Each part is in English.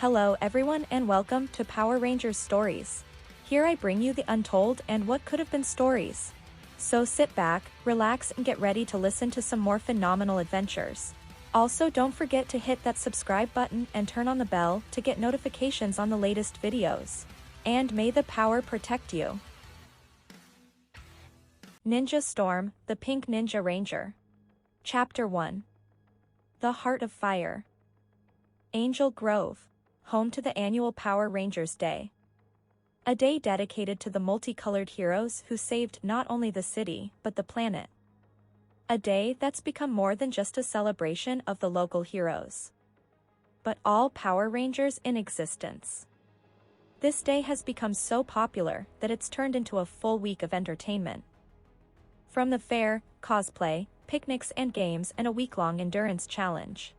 Hello everyone and welcome to Power Rangers Stories. Here I bring you the untold and what could have been stories. So sit back, relax and get ready to listen to some more phenomenal adventures. Also don't forget to hit that subscribe button and turn on the bell to get notifications on the latest videos. And may the power protect you. Ninja Storm, the Pink Ninja Ranger. Chapter 1. The Heart of Fire. Angel Grove, home to the annual Power Rangers Day. A day dedicated to the multicolored heroes who saved not only the city but the planet. A day that's become more than just a celebration of the local heroes, but all Power Rangers in existence. This day has become so popular that it's turned into a full week of entertainment. From the fair, cosplay, picnics and games and a week-long endurance challenge.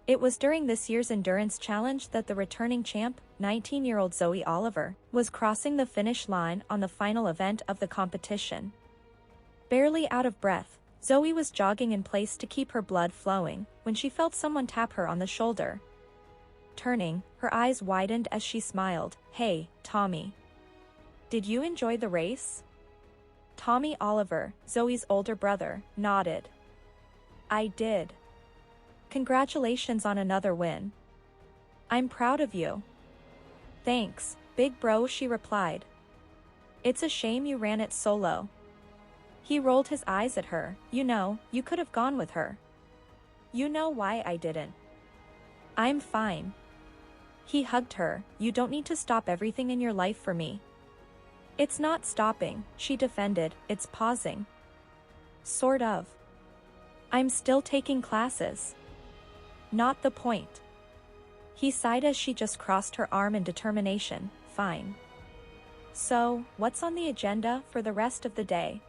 It was during this year's endurance challenge that the returning champ, 19-year-old Zoey Oliver, was crossing the finish line on the final event of the competition. Barely out of breath, Zoey was jogging in place to keep her blood flowing when she felt someone tap her on the shoulder. Turning, her eyes widened as she smiled. "Hey, Tommy. Did you enjoy the race?" Tommy Oliver, Zoey's older brother, nodded. "I did. Congratulations on another win. I'm proud of you." "Thanks, big bro," she replied. "It's a shame you ran it solo." He rolled his eyes at her. You could have gone with her." "You know why I didn't." "I'm fine." He hugged her. "You don't need to stop everything in your life for me." "It's not stopping," she defended, "it's pausing." "Sort of. I'm still taking classes." "Not the point." He sighed as she just crossed her arm in determination. "Fine. So, what's on the agenda for the rest of the day?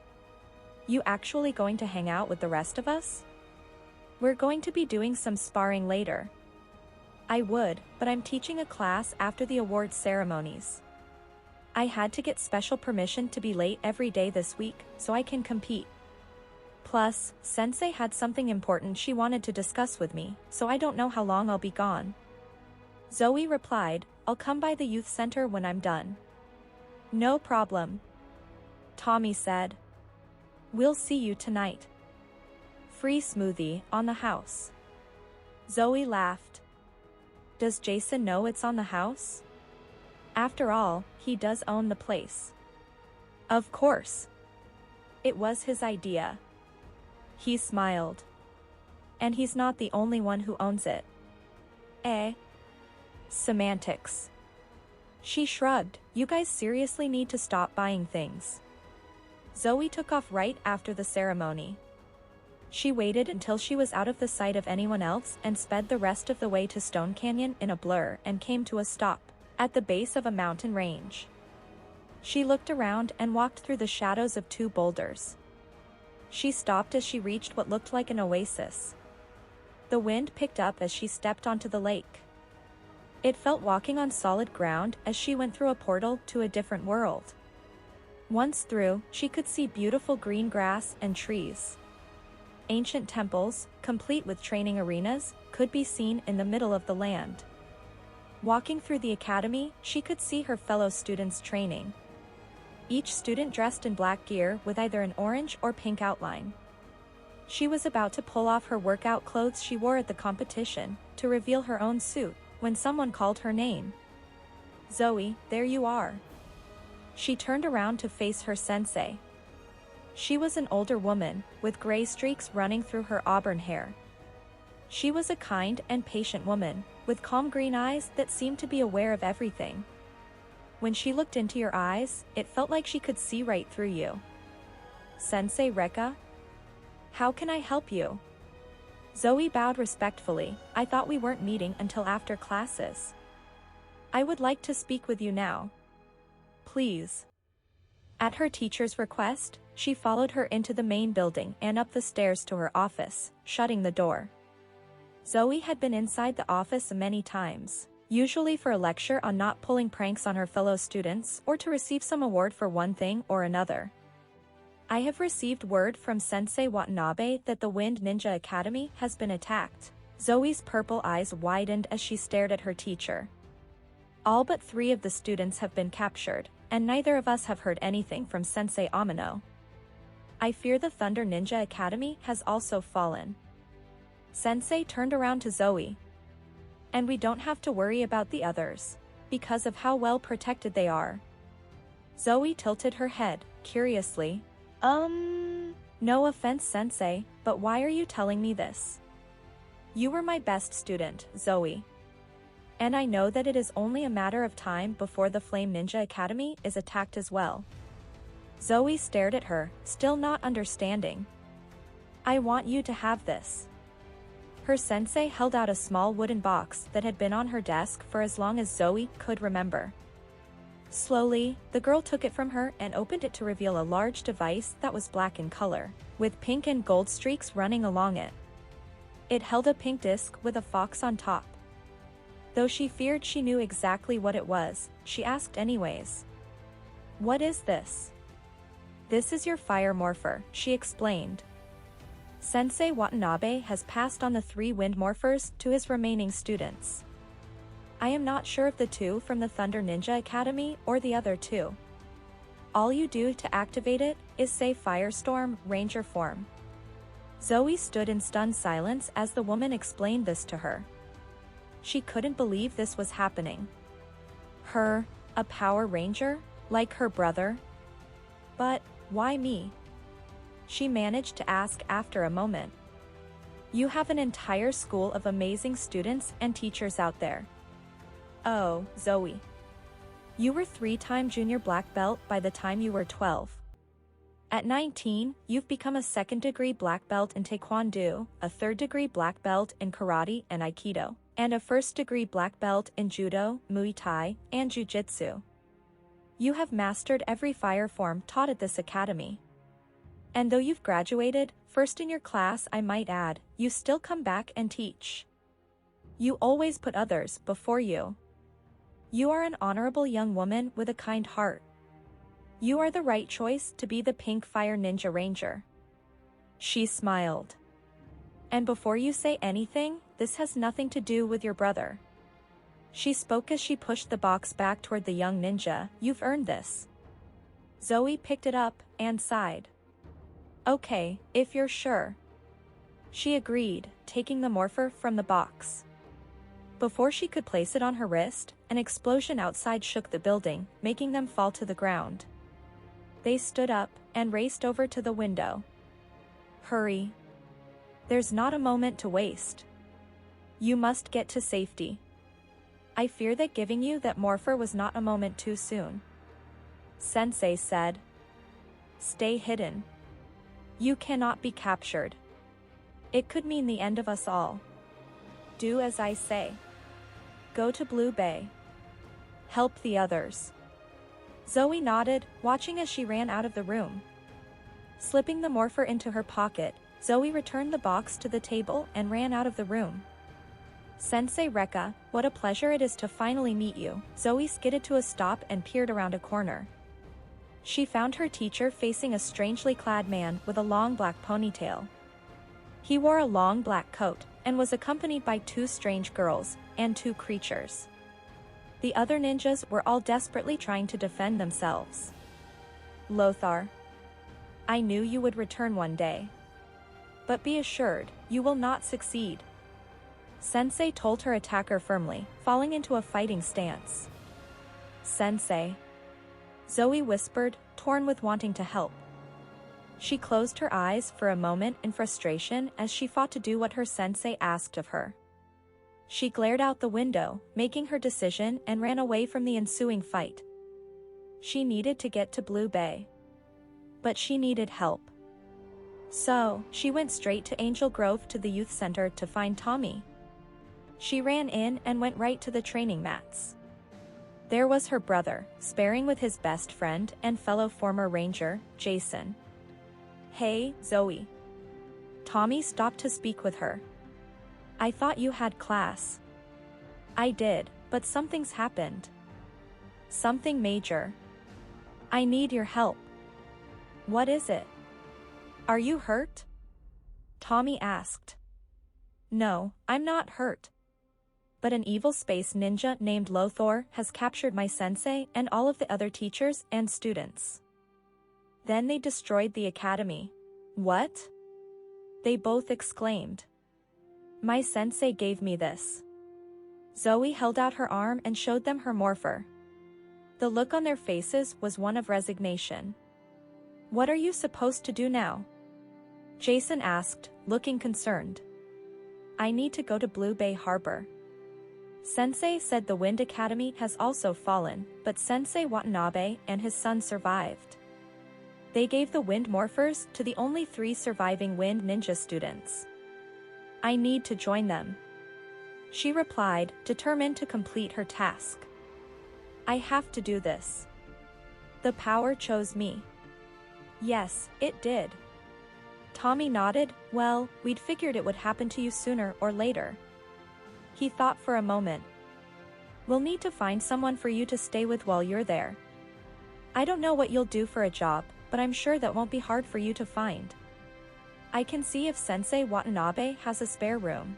You actually going to hang out with the rest of us?" "We're going to be doing some sparring later." "I would, but I'm teaching a class after the awards ceremonies. I had to get special permission to be late every day this week, so I can compete. Plus, Sensei had something important she wanted to discuss with me, so I don't know how long I'll be gone." Zoey replied, "I'll come by the youth center when I'm done." "No problem." Tommy said. "We'll see you tonight. Free smoothie on the house." Zoey laughed. "Does Jason know it's on the house? After all, he does own the place." "Of course. It was his idea." He smiled. "And he's not the only one who owns it." "Eh? Semantics." She shrugged. "You guys seriously need to stop buying things." Zoey took off right after the ceremony. She waited until she was out of the sight of anyone else and sped the rest of the way to Stone Canyon in a blur and came to a stop at the base of a mountain range. She looked around and walked through the shadows of two boulders. She stopped as she reached what looked like an oasis. The wind picked up as she stepped onto the lake. It felt walking on solid ground as she went through a portal to a different world. Once through, she could see beautiful green grass and trees. Ancient temples, complete with training arenas, could be seen in the middle of the land. Walking through the academy, she could see her fellow students training. Each student dressed in black gear with either an orange or pink outline. She was about to pull off her workout clothes she wore at the competition to reveal her own suit when someone called her name. "Zoey, there you are." She turned around to face her sensei. She was an older woman, with gray streaks running through her auburn hair. She was a kind and patient woman, with calm green eyes that seemed to be aware of everything. When she looked into your eyes, it felt like she could see right through you. "Sensei Rekka? How can I help you?" Zoey bowed respectfully. "I thought we weren't meeting until after classes. I would like to speak with you now. Please." At her teacher's request, she followed her into the main building and up the stairs to her office, shutting the door. Zoey had been inside the office many times, usually for a lecture on not pulling pranks on her fellow students or to receive some award for one thing or another. "I have received word from Sensei Watanabe that the Wind Ninja Academy has been attacked," Zoe's purple eyes widened as she stared at her teacher. All but 3 of the students have been captured, and neither of us have heard anything from Sensei Amino. I fear the Thunder Ninja Academy has also fallen. Sensei turned around to Zoe. And we don't have to worry about the others, because of how well protected they are. Zoe tilted her head, curiously. No offense, Sensei, but why are you telling me this? You were my best student, Zoe. And I know that it is only a matter of time before the Flame Ninja Academy is attacked as well. Zoe stared at her, still not understanding. I want you to have this. Her sensei held out a small wooden box that had been on her desk for as long as Zoe could remember. Slowly, the girl took it from her and opened it to reveal a large device that was black in color, with pink and gold streaks running along it. It held a pink disc with a fox on top. Though she feared she knew exactly what it was, she asked anyways. What is this? This is your fire morpher, she explained. Sensei Watanabe has passed on the 3 wind morphers to his remaining students. I am not sure of the 2 from the Thunder Ninja Academy or the other 2. All you do to activate it is say Firestorm Ranger form. Zoe stood in stunned silence as the woman explained this to her. She couldn't believe this was happening. Her, a Power Ranger, like her brother? But, why me? She managed to ask after a moment. You have an entire school of amazing students and teachers out there. Oh, Zoe. You were 3-time junior black belt by the time you were 12. At 19, you've become a 2nd-degree black belt in Taekwondo, a 3rd-degree black belt in Karate and Aikido, and a 1st-degree black belt in Judo, Muay Thai, and Jiu-Jitsu. You have mastered every fire form taught at this academy. And though you've graduated, first in your class I might add, you still come back and teach. You always put others before you. You are an honorable young woman with a kind heart. You are the right choice to be the Pink Fire Ninja Ranger. She smiled. And before you say anything, this has nothing to do with your brother. She spoke as she pushed the box back toward the young ninja. You've earned this. Zoe picked it up and sighed. Okay, if you're sure. She agreed, taking the morpher from the box. Before she could place it on her wrist, an explosion outside shook the building, making them fall to the ground. They stood up and raced over to the window. Hurry. There's not a moment to waste. You must get to safety. I fear that giving you that morpher was not a moment too soon. Sensei said. Stay hidden. You cannot be captured. It could mean the end of us all. Do as I say. Go to Blue Bay. Help the others. Zoe nodded, watching as she ran out of the room. Slipping the morpher into her pocket, Zoe returned the box to the table and ran out of the room. Sensei Rekka, what a pleasure it is to finally meet you. Zoe skidded to a stop and peered around a corner. She found her teacher facing a strangely clad man with a long black ponytail. He wore a long black coat, and was accompanied by 2 strange girls, and 2 creatures. The other ninjas were all desperately trying to defend themselves. Lothar. I knew you would return one day. But be assured, you will not succeed. Sensei told her attacker firmly, falling into a fighting stance. Sensei. Zoe whispered, torn with wanting to help. She closed her eyes for a moment in frustration as she fought to do what her sensei asked of her. She glared out the window, making her decision, and ran away from the ensuing fight. She needed to get to Blue Bay. But she needed help. So, she went straight to Angel Grove to the youth center to find Tommy. She ran in and went right to the training mats. There was her brother, sparring with his best friend and fellow former ranger, Jason. Hey, Zoe. Tommy stopped to speak with her. I thought you had class. I did, but something's happened. Something major. I need your help. What is it? Are you hurt? Tommy asked. No, I'm not hurt. But an evil space ninja named Lothor has captured my sensei and all of the other teachers and students. Then they destroyed the academy. What? They both exclaimed. My sensei gave me this. Zoey held out her arm and showed them her morpher. The look on their faces was one of resignation. What are you supposed to do now? Jason asked, looking concerned. I need to go to Blue Bay Harbor. Sensei said the Wind Academy has also fallen, but Sensei Watanabe and his son survived. They gave the Wind Morphers to the only 3 surviving Wind Ninja students. I need to join them. She replied, determined to complete her task. I have to do this. The power chose me. Yes, it did. Tommy nodded. Well, we'd figured it would happen to you sooner or later. He thought for a moment. We'll need to find someone for you to stay with while you're there. I don't know what you'll do for a job, but I'm sure that won't be hard for you to find. I can see if Sensei Watanabe has a spare room.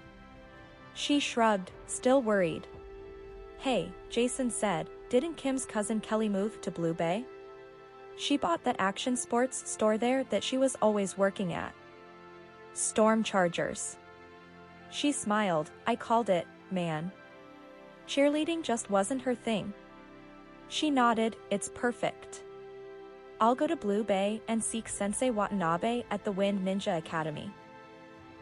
She shrugged, still worried. Hey, Jason said, didn't Kim's cousin Kelly move to Blue Bay? She bought that action sports store there that she was always working at. Storm Chargers. She smiled. I called it, man. Cheerleading just wasn't her thing. She nodded. It's perfect. I'll go to Blue Bay and seek Sensei Watanabe at the Wind Ninja Academy.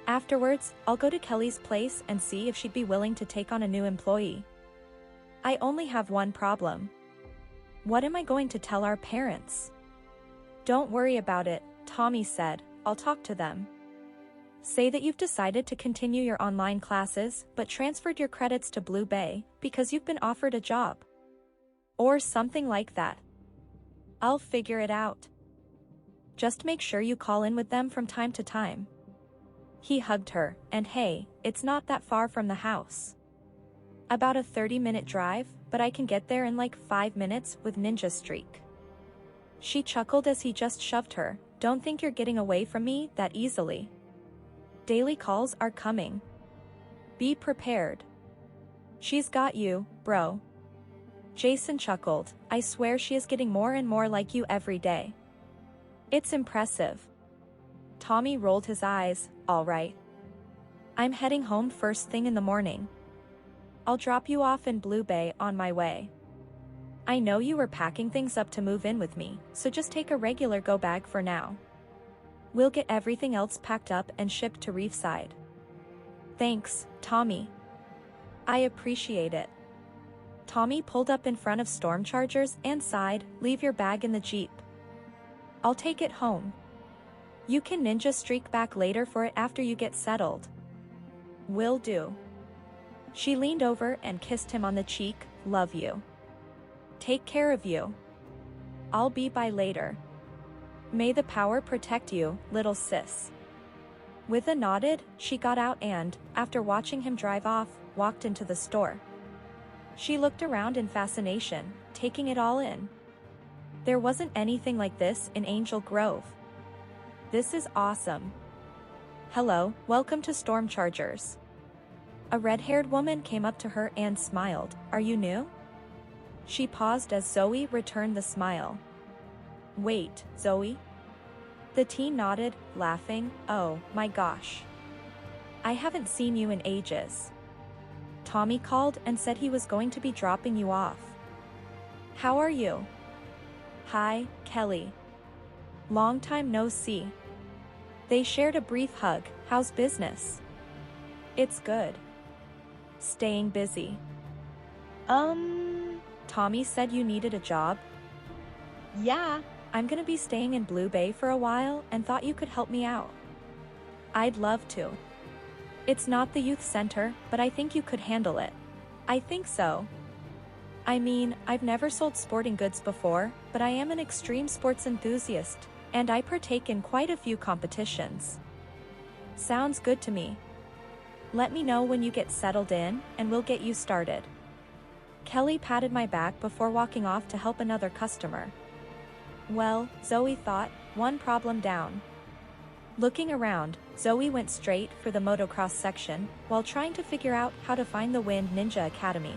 Afterwards, I'll go to Kelly's place and see if she'd be willing to take on a new employee. I only have one problem. What am I going to tell our parents? Don't worry about it, Tommy said. I'll talk to them. Say that you've decided to continue your online classes but transferred your credits to Blue Bay because you've been offered a job. Or something like that. I'll figure it out. Just make sure you call in with them from time to time. He hugged her, and hey, it's not that far from the house. About a 30-minute drive, but I can get there in like 5 minutes with Ninja Streak. She chuckled as he just shoved her. Don't think you're getting away from me that easily. Daily calls are coming. Be prepared. She's got you, bro. Jason chuckled. I swear she is getting more and more like you every day. It's impressive. Tommy rolled his eyes. All right. I'm heading home first thing in the morning. I'll drop you off in Blue Bay on my way. I know you were packing things up to move in with me, so just take a regular go bag for now. We'll get everything else packed up and shipped to Reefside. Thanks, Tommy. I appreciate it. Tommy pulled up in front of Storm Chargers and sighed, leave your bag in the Jeep. I'll take it home. You can Ninja Streak back later for it after you get settled. Will do. She leaned over and kissed him on the cheek. Love you. Take care of you. I'll be by later. May the power protect you, little sis. With a nodded, she got out and, after watching him drive off, walked into the store. She looked around in fascination, taking it all in. There wasn't anything like this in Angel Grove. This is awesome. Hello, welcome to Storm Chargers. A red-haired woman came up to her and smiled. Are you new? She paused as Zoey returned the smile. Wait, Zoey? The teen nodded, laughing. Oh, my gosh. I haven't seen you in ages. Tommy called and said he was going to be dropping you off. How are you? Hi, Kelly. Long time no see. They shared a brief hug. How's business? It's good. Staying busy. Tommy said you needed a job? Yeah, I'm gonna be staying in Blue Bay for a while and thought you could help me out. I'd love to. It's not the youth center, but I think you could handle it. I think so. I mean, I've never sold sporting goods before, but I am an extreme sports enthusiast, and I partake in quite a few competitions. Sounds good to me. Let me know when you get settled in, and we'll get you started. Kelly patted my back before walking off to help another customer. Well, Zoey thought, one problem down. Looking around, Zoe went straight for the motocross section, while trying to figure out how to find the Wind Ninja Academy.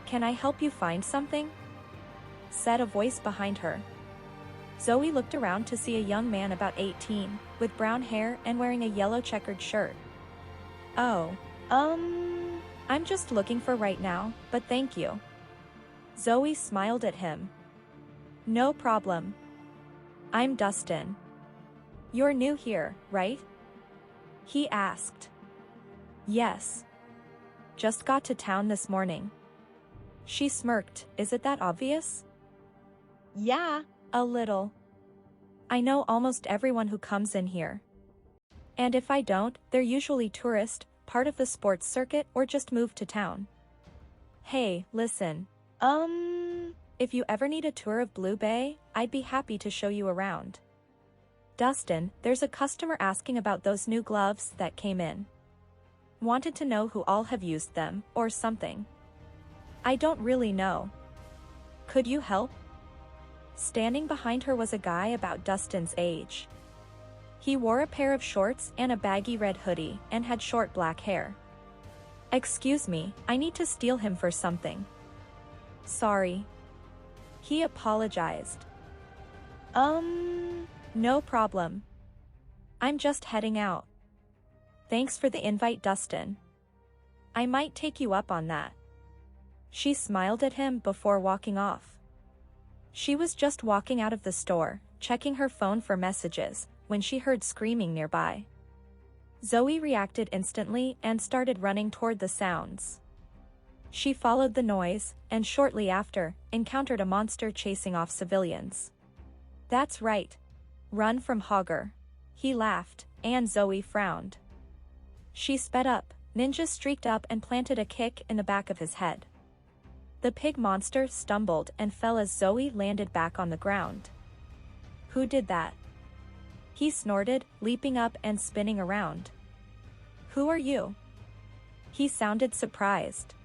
"Can I help you find something?" said a voice behind her. Zoe looked around to see a young man about 18, with brown hair and wearing a yellow checkered shirt. "Oh, I'm just looking for right now, but thank you." Zoe smiled at him. "No problem. I'm Dustin." "You're new here, right?" he asked. "Yes. Just got to town this morning." She smirked. "Is it that obvious?" Yeah. "A little. I know almost everyone who comes in here. And if I don't, they're usually tourists, part of the sports circuit, or just moved to town." "Hey, listen. If you ever need a tour of Blue Bay, I'd be happy to show you around." "Dustin, there's a customer asking about those new gloves that came in. Wanted to know who all have used them, or something. I don't really know. Could you help?" Standing behind her was a guy about Dustin's age. He wore a pair of shorts and a baggy red hoodie and had short black hair. "Excuse me, I need to steal him for something." "Sorry." He apologized. No problem. I'm just heading out. Thanks for the invite, Dustin. I might take you up on that." She smiled at him before walking off. She was just walking out of the store, checking her phone for messages, when she heard screaming nearby. Zoe reacted instantly and started running toward the sounds. She followed the noise, and shortly after, encountered a monster chasing off civilians. "That's right. Run from Hogger." He laughed, and Zoe frowned. She sped up. Ninja streaked up and planted a kick in the back of his head. The pig monster stumbled and fell as Zoe landed back on the ground. "Who did that?" he snorted, leaping up and spinning around. "Who are you?" He sounded surprised.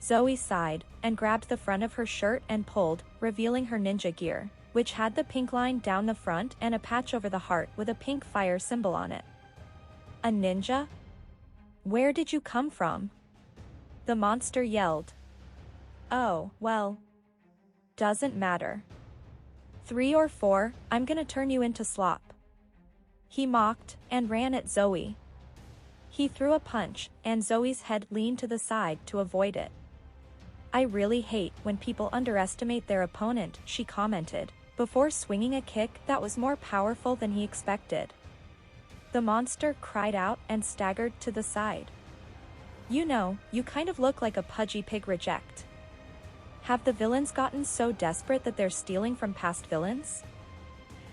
Zoe sighed and grabbed the front of her shirt and pulled, revealing her ninja gear, which had the pink line down the front and a patch over the heart with a pink fire symbol on it. "A ninja? Where did you come from?" the monster yelled. "Oh, well. Doesn't matter. 3 or 4, I'm gonna turn you into slop." He mocked and ran at Zoe. He threw a punch, and Zoe's head leaned to the side to avoid it. "I really hate when people underestimate their opponent," she commented, before swinging a kick that was more powerful than he expected. The monster cried out and staggered to the side. "You know, you kind of look like a pudgy pig reject. Have the villains gotten so desperate that they're stealing from past villains?"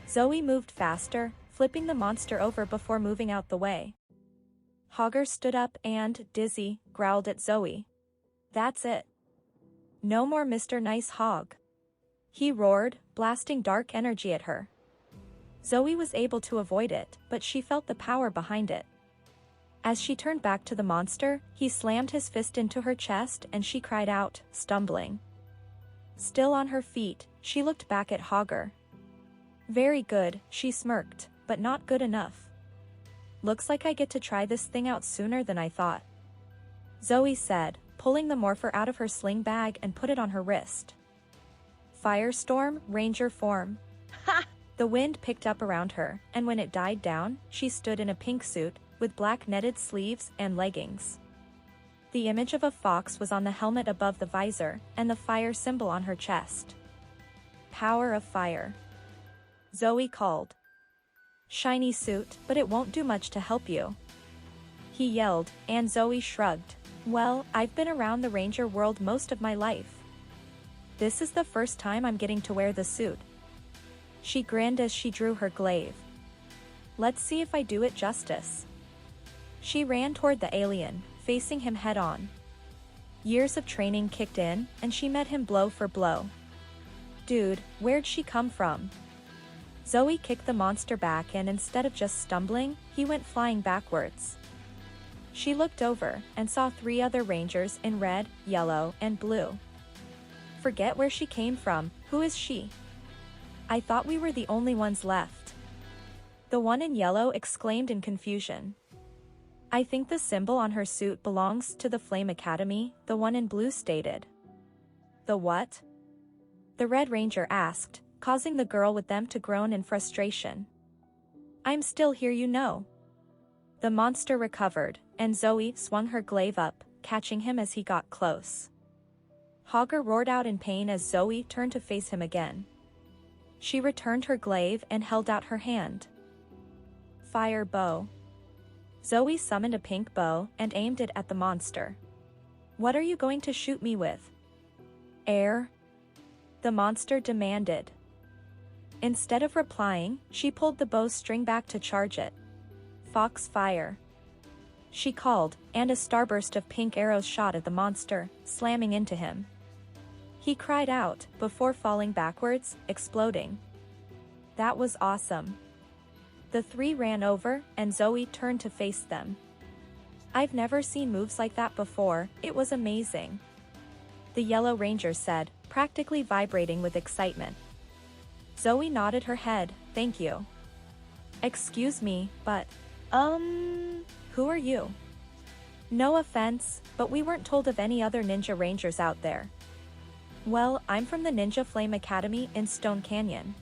Zoe moved faster, flipping the monster over before moving out the way. Hogger stood up and, dizzy, growled at Zoe. "That's it. No more Mr. Nice Hog," he roared, blasting dark energy at her. Zoe was able to avoid it, but she felt the power behind it. As she turned back to the monster, he slammed his fist into her chest and she cried out, stumbling. Still on her feet, she looked back at Hogger. "Very good," she smirked, "but not good enough. Looks like I get to try this thing out sooner than I thought," Zoe said, pulling the morpher out of her sling bag and put it on her wrist. "Firestorm, Ranger form." Ha! The wind picked up around her, and when it died down, she stood in a pink suit, with black netted sleeves and leggings. The image of a fox was on the helmet above the visor, and the fire symbol on her chest. "Power of fire," Zoe called. "Shiny suit, but it won't do much to help you," he yelled, and Zoe shrugged. "Well, I've been around the Ranger world most of my life. This is the first time I'm getting to wear the suit." She grinned as she drew her glaive. "Let's see if I do it justice." She ran toward the alien, facing him head-on. Years of training kicked in, and she met him blow for blow. "Dude, where'd she come from?" Zoe kicked the monster back and instead of just stumbling, he went flying backwards. She looked over and saw 3 other Rangers in red, yellow, and blue. "Forget where she came from, who is she? I thought we were the only ones left." The one in yellow exclaimed in confusion. I think the symbol on her suit belongs to the Flame Academy, the one in blue stated. The what? The Red Ranger asked, causing the girl with them to groan in frustration. I'm still here, you know. The monster recovered, and Zoey swung her glaive up, catching him as he got close. Hogger roared out in pain as Zoey turned to face him again. She returned her glaive and held out her hand. Fire bow. Zoey summoned a pink bow and aimed it at the monster. What are you going to shoot me with? Air? The monster demanded. Instead of replying, she pulled the bowstring back to charge it. Fox fire. She called, and a starburst of pink arrows shot at the monster, slamming into him. He cried out, before falling backwards, exploding. That was awesome. The three ran over, and Zoey turned to face them. I've never seen moves like that before, it was amazing. The Yellow Ranger said, practically vibrating with excitement. Zoey nodded her head, thank you. Excuse me, but, who are you? No offense, but we weren't told of any other ninja rangers out there. Well, I'm from the Ninja Flame Academy in Stone Canyon.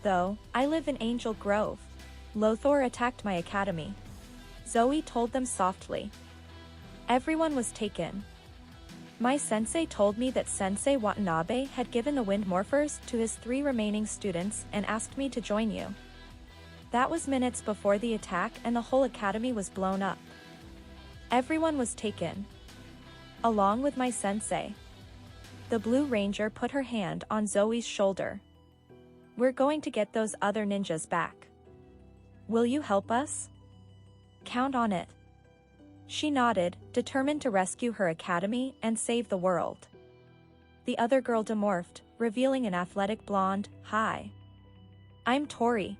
Though, I live in Angel Grove. Lothar attacked my academy. Zoey told them softly. Everyone was taken. My sensei told me that Sensei Watanabe had given the Wind Morphers to his 3 remaining students and asked me to join you. That was minutes before the attack and the whole academy was blown up. Everyone was taken. Along with my sensei. The Blue Ranger put her hand on Zoey's shoulder. We're going to get those other ninjas back. Will you help us? Count on it. She nodded, determined to rescue her academy and save the world. The other girl demorphed, revealing an athletic blonde. Hi. I'm Tori.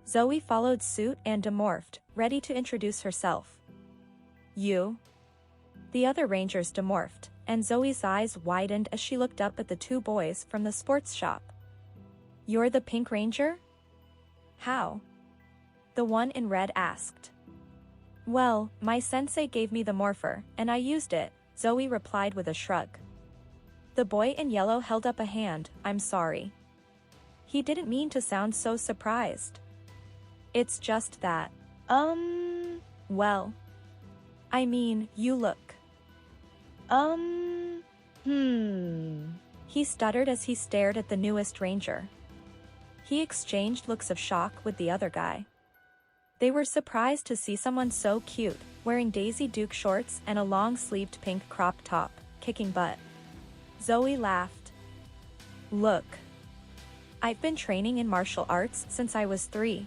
Zoey followed suit and demorphed, ready to introduce herself. You? The other rangers demorphed, and Zoey's eyes widened as she looked up at the 2 boys from the sports shop. You're the Pink Ranger? How? The one in red asked. Well, my sensei gave me the morpher, and I used it, Zoey replied with a shrug. The boy in yellow held up a hand, I'm sorry. He didn't mean to sound so surprised. It's just that. Well. I mean, you look. He stuttered as he stared at the newest ranger. He exchanged looks of shock with the other guy. They were surprised to see someone so cute, wearing Daisy Duke shorts and a long-sleeved pink crop top, kicking butt. Zoey laughed. Look. I've been training in martial arts since I was 3.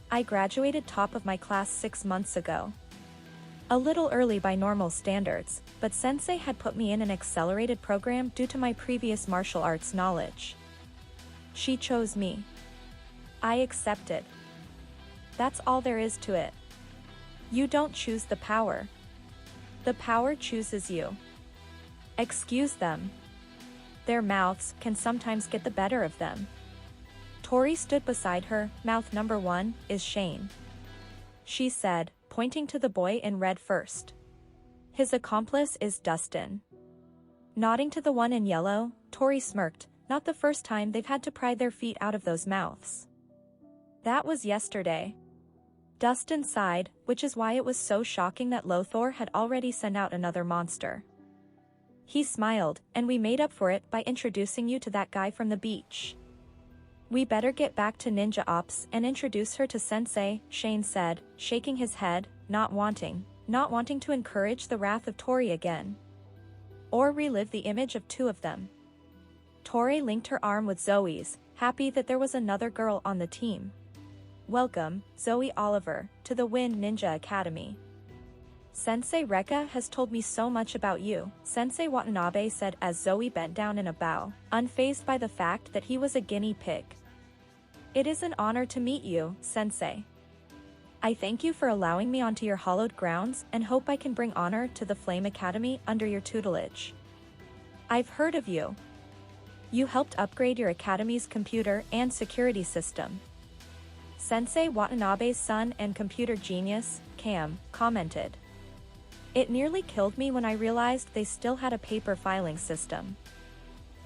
I graduated top of my class 6 months ago. A little early by normal standards, but Sensei had put me in an accelerated program due to my previous martial arts knowledge. She chose me. I accepted. That's all there is to it. You don't choose the power. The power chooses you. Excuse them. Their mouths can sometimes get the better of them. Tori stood beside her, mouth number 1 is Shane. She said, pointing to the boy in red first. His accomplice is Dustin. Nodding to the one in yellow, Tori smirked, not the first time they've had to pry their feet out of those mouths. That was yesterday. Dustin sighed, which is why it was so shocking that Lothar had already sent out another monster. He smiled, and we made up for it by introducing you to that guy from the beach. We better get back to Ninja Ops and introduce her to Sensei, Shane said, shaking his head, not wanting to encourage the wrath of Tori again. Or relive the image of 2 of them. Tori linked her arm with Zoey's, happy that there was another girl on the team. Welcome, Zoey Oliver, to the Wind Ninja Academy. Sensei Rekka has told me so much about you, Sensei Watanabe said as Zoey bent down in a bow, unfazed by the fact that he was a guinea pig. It is an honor to meet you, Sensei. I thank you for allowing me onto your hallowed grounds and hope I can bring honor to the Flame Academy under your tutelage. I've heard of you. You helped upgrade your academy's computer and security system. Sensei Watanabe's son and computer genius, Cam, commented. It nearly killed me when I realized they still had a paper filing system.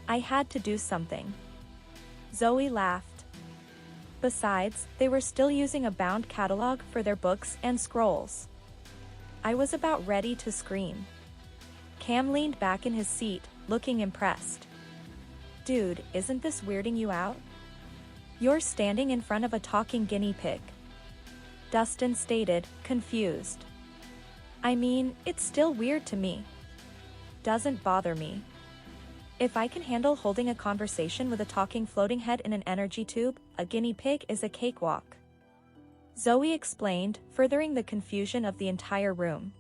I had to do something. Zoey laughed. Besides, they were still using a bound catalog for their books and scrolls. I was about ready to scream. Cam leaned back in his seat, looking impressed. Dude, isn't this weirding you out? You're standing in front of a talking guinea pig. Dustin stated, confused. I mean, it's still weird to me. Doesn't bother me. If I can handle holding a conversation with a talking floating head in an energy tube, a guinea pig is a cakewalk. Zoey explained, furthering the confusion of the entire room.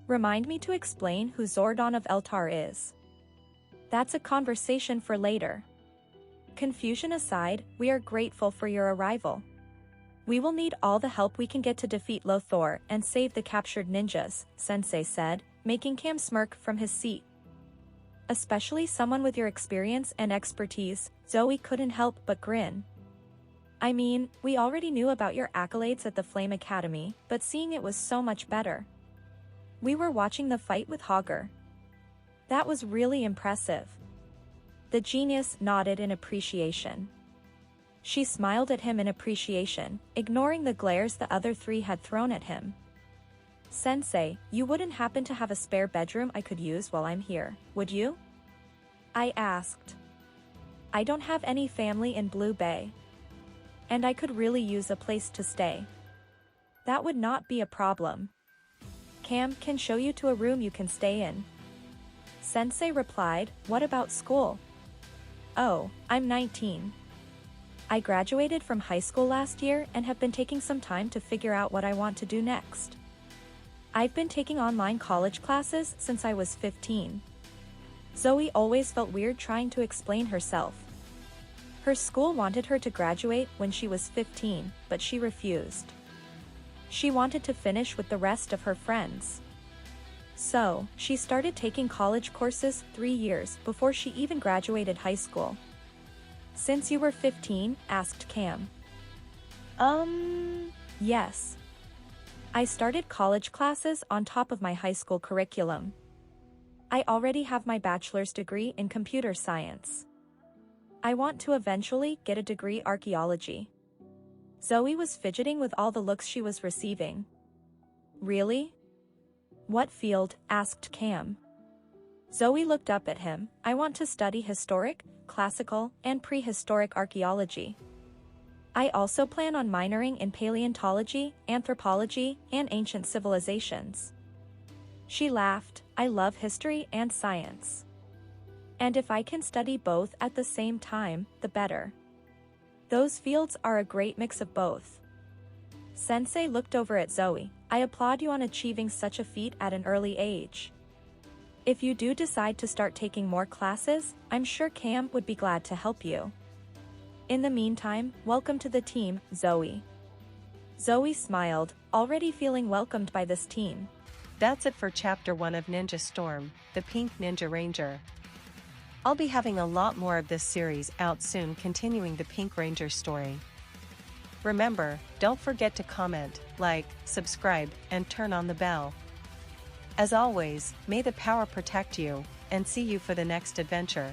Remind me to explain who Zordon of Eltar is. That's a conversation for later. Confusion aside, we are grateful for your arrival. We will need all the help we can get to defeat Lothor and save the captured ninjas, Sensei said, making Cam smirk from his seat. Especially someone with your experience and expertise, Zoey couldn't help but grin. I mean, we already knew about your accolades at the Flame Academy, but seeing it was so much better. We were watching the fight with Hogger. That was really impressive. The genius nodded in appreciation. She smiled at him in appreciation, ignoring the glares the other three had thrown at him. Sensei, you wouldn't happen to have a spare bedroom I could use while I'm here, would you? I asked. I don't have any family in Blue Bay. And I could really use a place to stay. That would not be a problem. Cam can show you to a room you can stay in. Sensei replied, what about school? Oh, I'm 19. I graduated from high school last year and have been taking some time to figure out what I want to do next. I've been taking online college classes since I was 15. Zoey always felt weird trying to explain herself. Her school wanted her to graduate when she was 15, but she refused. She wanted to finish with the rest of her friends. So, she started taking college courses 3 years before she even graduated high school. Since you were 15, asked Cam. Yes. I started college classes on top of my high school curriculum. I already have my bachelor's degree in computer science. I want to eventually get a degree in archaeology. Zoey was fidgeting with all the looks she was receiving. Really? What field? Asked Cam. Zoey looked up at him. I want to study historic, classical, and prehistoric archaeology. I also plan on minoring in paleontology, anthropology, and ancient civilizations. She laughed. I love history and science. And if I can study both at the same time, the better. Those fields are a great mix of both. Sensei looked over at Zoey. I applaud you on achieving such a feat at an early age. If you do decide to start taking more classes, I'm sure Cam would be glad to help you. In the meantime, welcome to the team, Zoey. Zoey smiled, already feeling welcomed by this team. That's it for Chapter 1 of Ninja Storm, the Pink Ninja Ranger. I'll be having a lot more of this series out soon, continuing the Pink Ranger story. Remember, don't forget to comment, like, subscribe, and turn on the bell. As always, may the power protect you, and see you for the next adventure.